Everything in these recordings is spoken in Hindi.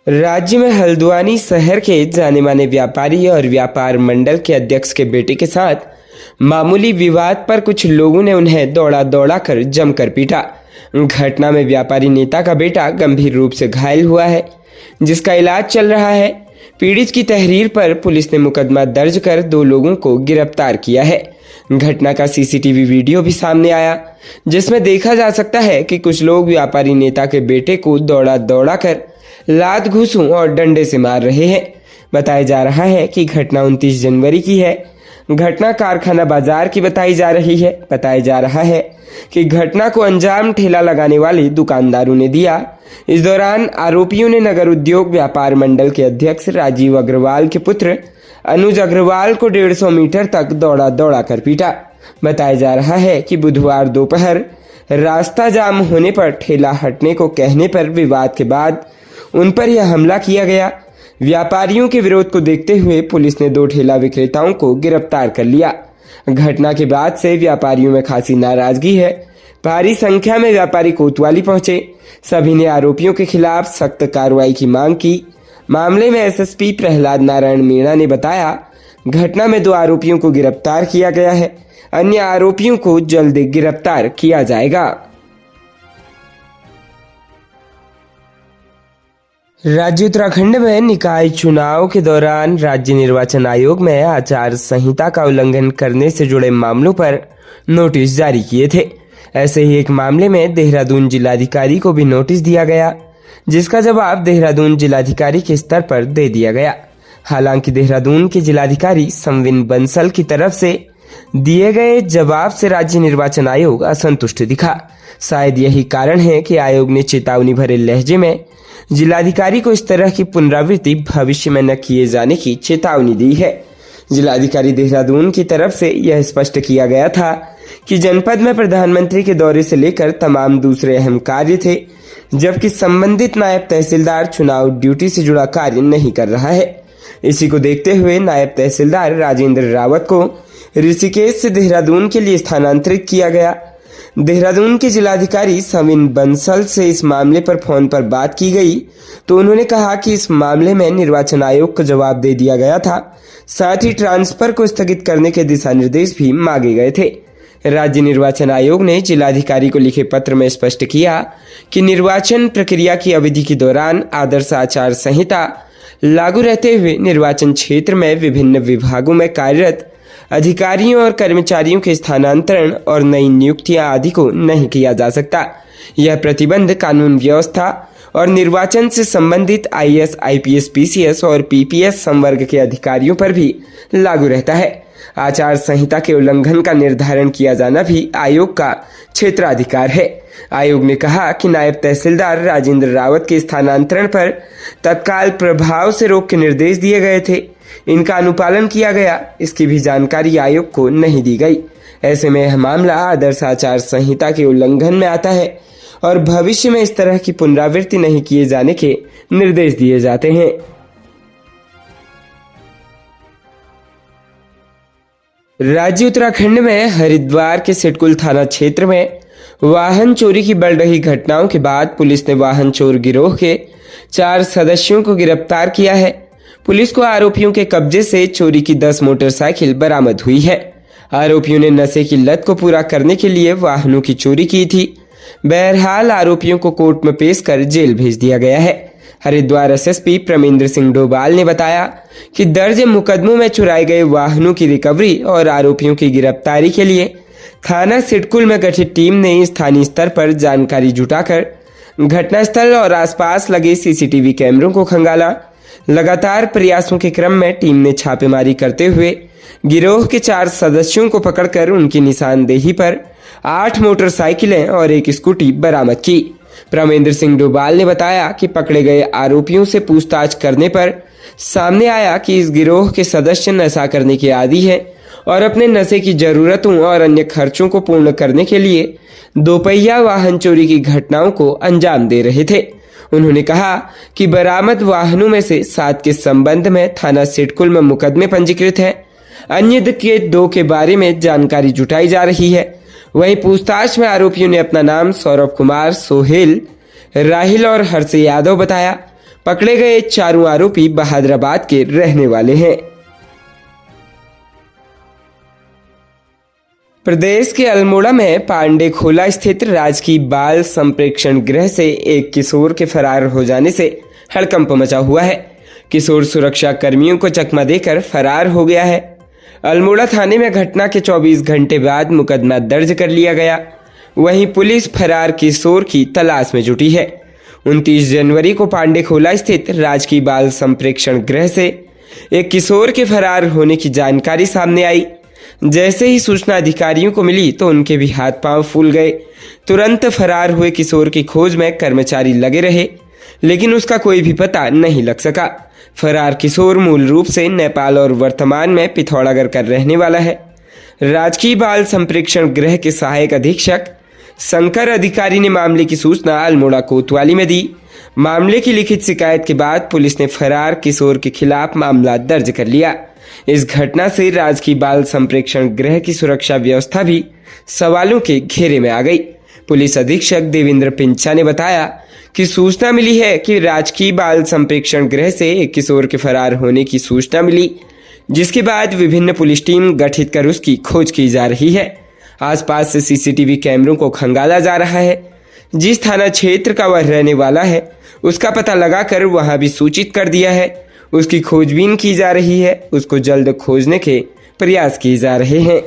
राज्य में हल्द्वानी शहर के जाने माने व्यापारी और व्यापार मंडल के अध्यक्ष के बेटे के साथ मामूली विवाद पर कुछ लोगों ने उन्हें दौड़ा दौड़ा कर जमकर पीटा। घटना में व्यापारी नेता का बेटा गंभीर रूप से घायल हुआ है, जिसका इलाज चल रहा है। पीड़ित की तहरीर पर पुलिस ने मुकदमा दर्ज कर 2 लोगों को गिरफ्तार किया है। घटना का सीसीटीवी वीडियो भी सामने आया, जिसमें देखा जा सकता है कि कुछ लोग व्यापारी नेता के बेटे को दौड़ा दौड़ा कर लात घूंसों और डंडे से मार रहे हैं। बताया जा रहा है कि घटना 29 जनवरी की है। घटना कारखाना बाजार की बताई जा रही है। बताया जा रहा है कि घटना को अंजाम ठेला लगाने वाले दुकानदारों ने दिया। इस दौरान आरोपियों ने नगर उद्योग व्यापार मंडल के अध्यक्ष राजीव अग्रवाल के पुत्र अनुज अग्रवाल को 150 मीटर तक दौड़ा दौड़ा कर पीटा। बताया जा रहा है कि बुधवार दोपहर रास्ता जाम होने पर ठेला हटने को कहने पर विवाद के बाद उन पर यह हमला किया गया। व्यापारियों के विरोध को देखते हुए पुलिस ने 2 ठेला विक्रेताओं को गिरफ्तार कर लिया। घटना के बाद से व्यापारियों में खासी नाराजगी है। भारी संख्या में व्यापारी कोतवाली पहुंचे। सभी ने आरोपियों के खिलाफ सख्त कार्रवाई की मांग की। मामले में एसएसपी प्रहलाद नारायण मीणा ने बताया, घटना में 2 आरोपियों को गिरफ्तार किया गया है। अन्य आरोपियों को जल्द गिरफ्तार किया जाएगा। राज्य उत्तराखंड में निकाय चुनाव के दौरान राज्य निर्वाचन आयोग में आचार संहिता का उल्लंघन करने से जुड़े मामलों पर नोटिस जारी किए थे। ऐसे ही एक मामले में देहरादून जिलाधिकारी को भी नोटिस दिया गया, जिसका जवाब देहरादून जिलाधिकारी के स्तर पर दे दिया गया। हालांकि देहरादून के जिलाधिकारी संविन बंसल की तरफ से दिए गए जवाब से राज्य निर्वाचन आयोग असंतुष्ट दिखा। शायद यही कारण है कि आयोग ने चेतावनी भरे लहजे में जिलाधिकारी को इस तरह की पुनरावृत्ति भविष्य में न किए जाने की चेतावनी दी है। जिलाधिकारी देहरादून की तरफ से यह स्पष्ट किया गया था कि जनपद में प्रधानमंत्री के दौरे से लेकर तमाम दूसरे अहम कार्य थे, जबकि संबंधित नायब तहसीलदार चुनाव ड्यूटी से जुड़ा कार्य नहीं कर रहा है। इसी को देखते हुए नायब तहसीलदार राजेंद्र रावत को ऋषिकेश से देहरादून के लिए स्थानांतरित किया गया। देहरादून के जिलाधिकारी सविन बंसल से इस मामले पर फोन पर बात की गई तो उन्होंने कहा कि इस मामले में निर्वाचन आयोग को जवाब दे दिया गया था। साथ ही ट्रांसफर को स्थगित करने के दिशा निर्देश भी मांगे गए थे। राज्य निर्वाचन आयोग ने जिलाधिकारी को लिखे पत्र में स्पष्ट किया कि निर्वाचन प्रक्रिया की अवधि के दौरान आदर्श आचार संहिता लागू रहते हुए निर्वाचन क्षेत्र में विभिन्न विभागों में कार्यरत अधिकारियों और कर्मचारियों के स्थानांतरण और नई नियुक्तियां आदि को नहीं किया जा सकता। यह प्रतिबंध कानून व्यवस्था और निर्वाचन से संबंधित आईएएस, आईपीएस, पीसीएस और पीपीएस संवर्ग के अधिकारियों पर भी लागू रहता है। आचार संहिता के उल्लंघन का निर्धारण किया जाना भी आयोग का क्षेत्राधिकार है। आयोग ने कहा कि नायब तहसीलदार राजेंद्र रावत के स्थानांतरण पर तत्काल प्रभाव से रोक के निर्देश दिए गए थे। इनका अनुपालन किया गया, इसकी भी जानकारी आयोग को नहीं दी गई। ऐसे में यह मामला आदर्श आचार संहिता के उल्लंघन में आता है और भविष्य में इस तरह की पुनरावृत्ति नहीं किए जाने के निर्देश दिए जाते हैं। राज्य उत्तराखंड में हरिद्वार के सिडकुल थाना क्षेत्र में वाहन चोरी की बढ़ रही घटनाओं के बाद पुलिस ने वाहन चोर गिरोह के 4 सदस्यों को गिरफ्तार किया है। पुलिस को आरोपियों के कब्जे से चोरी की 10 मोटरसाइकिल बरामद हुई है। आरोपियों ने नशे की लत को पूरा करने के लिए वाहनों की चोरी की थी। बहरहाल आरोपियों को कोर्ट में पेश कर जेल भेज दिया गया है। हरिद्वार एसएसपी प्रमेंद्र सिंह डोभाल ने बताया कि दर्ज मुकदमों में चुराए गए वाहनों की रिकवरी और आरोपियों की गिरफ्तारी के लिए थाना सिडकुल में गठित टीम ने स्थानीय स्तर पर जानकारी जुटाकर घटनास्थल और आसपास लगे सीसीटीवी कैमरों को खंगाला। लगातार प्रयासों के क्रम में टीम ने छापेमारी करते हुए गिरोह के 4 सदस्यों को पकड़कर उनकी निशानदेही पर 8 मोटरसाइकिलें और 1 स्कूटी बरामद की। प्रमेंद्र सिंह डोभाल ने बताया कि पकड़े गए आरोपियों से पूछताछ करने पर सामने आया कि इस गिरोह के सदस्य नशा करने के आदी हैं और अपने नशे की जरूरतों और अन्य खर्चों को पूर्ण करने के लिए 2 पहिया वाहन चोरी की घटनाओं को अंजाम दे रहे थे। उन्होंने कहा कि बरामद वाहनों में से 7 के संबंध में थाना सिडकुल में मुकदमे पंजीकृत हैं। अन्य के 2 के बारे में जानकारी जुटाई जा रही है। वहीं पूछताछ में आरोपियों ने अपना नाम सौरभ कुमार, सोहेल, राहिल और हर्ष यादव बताया। पकड़े गए चारों आरोपी बहादुराबाद के रहने वाले हैं। प्रदेश के अल्मोड़ा में पांडे खोला स्थित राजकीय बाल संप्रेक्षण गृह से एक किशोर के फरार हो जाने से हड़कंप मचा हुआ है। किशोर सुरक्षा कर्मियों को चकमा देकर फरार हो गया है। अल्मोड़ा थाने में घटना के 24 घंटे बाद मुकदमा दर्ज कर लिया गया। वहीं पुलिस फरार किशोर की तलाश में जुटी है। 29 जनवरी को पांडे खोला स्थित राजकीय बाल संप्रेक्षण गृह से एक किशोर के फरार होने की जानकारी सामने आई। जैसे ही सूचना अधिकारियों को मिली तो उनके भी हाथ पांव फूल गए। तुरंत फरार हुए किशोर की खोज में कर्मचारी लगे रहे, लेकिन उसका कोई भी पता नहीं लग सका। फरार किशोर मूल रूप से नेपाल और वर्तमान में पिथौरागढ़ का रहने वाला है। राजकीय बाल संप्रेक्षण गृह के सहायक अधीक्षक शंकर अधिकारी ने मामले की सूचना अल्मोड़ा कोतवाली में दी। मामले की लिखित शिकायत के बाद पुलिस ने फरार किशोर के खिलाफ मामला दर्ज कर लिया। इस घटना से राजकीय बाल संप्रेक्षण गृह की सुरक्षा व्यवस्था भी सवालों के घेरे में आ गई। पुलिस अधीक्षक देवेंद्र पिंचा ने बताया कि सूचना मिली है कि राजकीय बाल संप्रेक्षण गृह से एक किशोर के फरार होने की सूचना मिली, जिसके बाद विभिन्न पुलिस टीम गठित कर उसकी खोज की जा रही है। आसपास से सीसीटीवी कैमरों को खंगाला जा रहा है। जिस थाना क्षेत्र का वह रहने वाला है उसका पता लगाकर वहां भी सूचित कर दिया है। उसकी खोजबीन की जा रही है। उसको जल्द खोजने के प्रयास किए जा रहे हैं।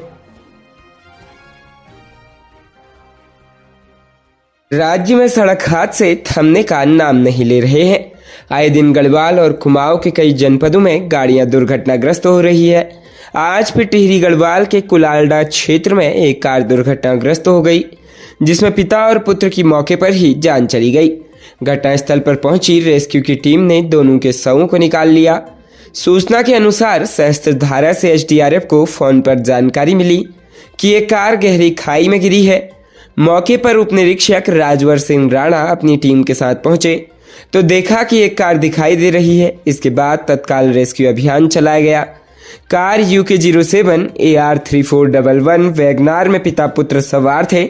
राज्य में सड़क हादसे थमने का नाम नहीं ले रहे हैं। आए दिन गढ़वाल और कुमाऊं के कई जनपदों में गाड़ियां दुर्घटनाग्रस्त हो रही है। आज फिर टिहरी गढ़वाल के कुलालडा क्षेत्र में एक कार दुर्घटनाग्रस्त हो गई, जिसमें पिता और पुत्र की मौके पर ही जान चली गई। घटनास्थल पर पहुंची रेस्क्यू की टीम ने दोनों के शवों को निकाल लिया। सूचना के अनुसार सहस्त्रधारा से एसडीआरएफ को फोन पर जानकारी मिली कि एक कार गहरी खाई में गिरी है। मौके पर उप निरीक्षक राजवर सिंह राणा अपनी टीम के साथ पहुंचे तो देखा कि एक कार दिखाई दे रही है। इसके बाद तत्काल रेस्क्यू अभियान चलाया गया। कार UK 07 AR 3411 वैगनार में पिता पुत्र सवार थे,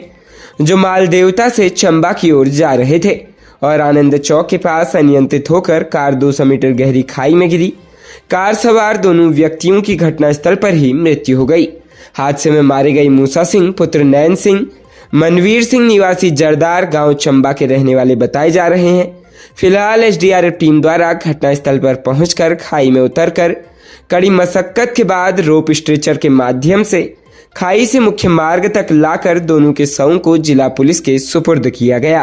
जो मालदेवता से चंबा की ओर जा रहे थे और आनंद चौक के पास अनियंत्रित होकर कार 200 मीटर गहरी खाई में गिरी। कार सवार दोनों व्यक्तियों की घटनास्थल पर ही मृत्यु हो गई। हादसे में मारे गए मूसा सिंह पुत्र नैन सिंह, मनवीर सिंह निवासी जरदार गांव चंबा के रहने वाले बताए जा रहे हैं। फिलहाल एसडीआरएफ टीम द्वारा घटनास्थल पर पहुंचकर खाई में उतरकर कड़ी मशक्कत के बाद रोप स्ट्रेचर के माध्यम से खाई से मुख्य मार्ग तक लाकर दोनों के शवों को जिला पुलिस के सुपुर्द किया गया।